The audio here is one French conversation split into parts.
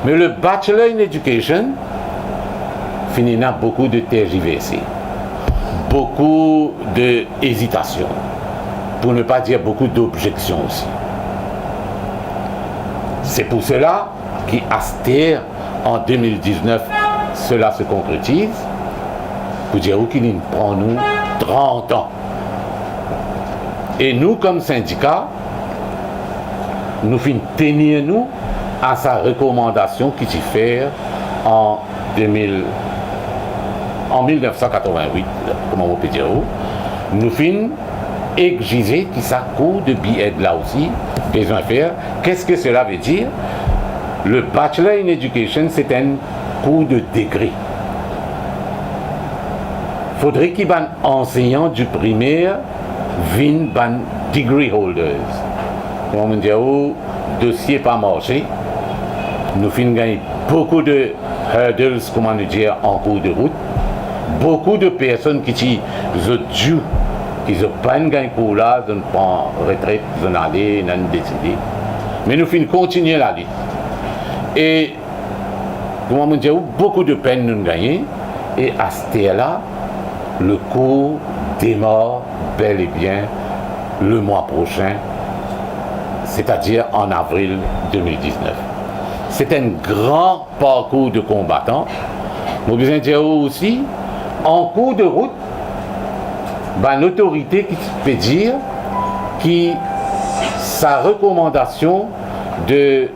Mais le Bachelor in Education, finit a beaucoup de tergiversés, beaucoup d'hésitation, pour ne pas dire beaucoup d'objections aussi. C'est pour cela qu'à Aster, en 2019, cela se concrétise, pour dire qu'il prend nous 30 ans. Et nous, comme syndicat, nous finissons tenir nous à sa recommandation qui s'y fait en 1988, comment on peut dire, nous finissons exiger qui ça coût de billets là aussi, besoin de faire. Qu'est-ce que cela veut dire? Le Bachelor in Education, c'est un cours de degré. Faudrait qu'il y ait un enseignant du primaire vienne ban degree holders. Comment on dit, dossier pas marché. Nous finissons gagner beaucoup de hurdles, comment dire, en cours de route. Beaucoup de personnes qui ont dû, qui n'ont pas gagné pour là, ils prennent retraite, ils ont allé, ils ont décidé. Mais nous finissons continuer la lutte. Et, comment on dit, beaucoup de peine nous gagnons. Et à ce là le cours démarre bel et bien le mois prochain, c'est-à-dire en avril 2019. C'est un grand parcours de combattants. Nous besoin dire aussi, en cours de route, l'autorité qui peut dire que sa recommandation de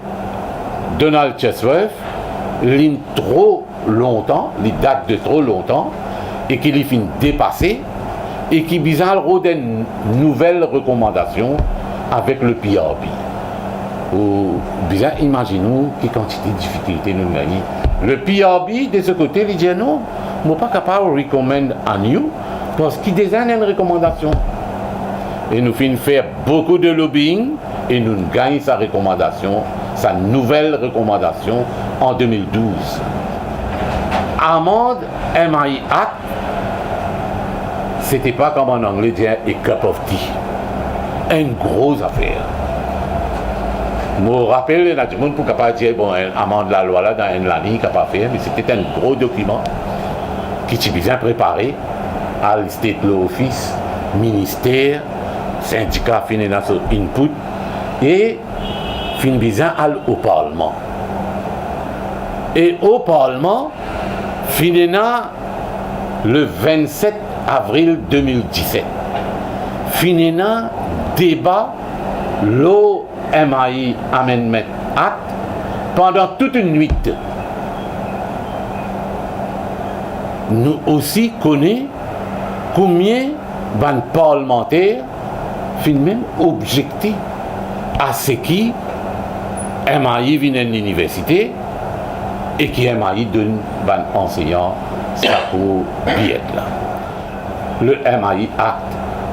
Donald Chesworth ligne trop longtemps, les date de trop longtemps, et qu'il est fin dépassé, et qui bizarre une nouvelle recommandation avec le PRB. Ou bien imaginons quelle quantité de difficultés nous gagnons. Le PRB de ce côté, il dit non, je ne suis pas capable de recommander à nous parce qu'il désigne une recommandation. Et nous finissons faire beaucoup de lobbying et nous gagnons sa recommandation, sa nouvelle recommandation en 2012. Amende MI Act, c'était pas comme en anglais dire a cup of tea. Une grosse affaire. Je me rappelle, il y a du monde pour capable dire bon, amende la loi là dans une ligne capable faire, mais c'était un gros document qui était bien préparé à le State Law Office, ministère, syndicat financier input et fin bien au Parlement. Et au Parlement, finina le 27 avril 2017. Finina débat l'OMI Amendment Act pendant toute une nuit. Nous aussi connaissons combien de parlementaires finissent même objectés à ce qui MAI vient à l'université et qui MAI donne aux enseignants ça pour billet là. Le MAI Act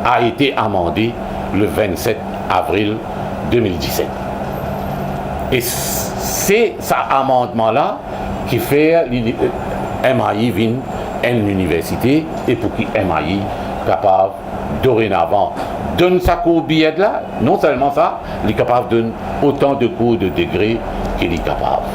a été amendé le 27 avril 2017. Et c'est cet amendement-là qui fait MAI vient à l'université et pour qui MAI capable dorénavant donne sa cours billet là, non seulement ça, il est capable de donner autant de cours de degré qu'il est capable.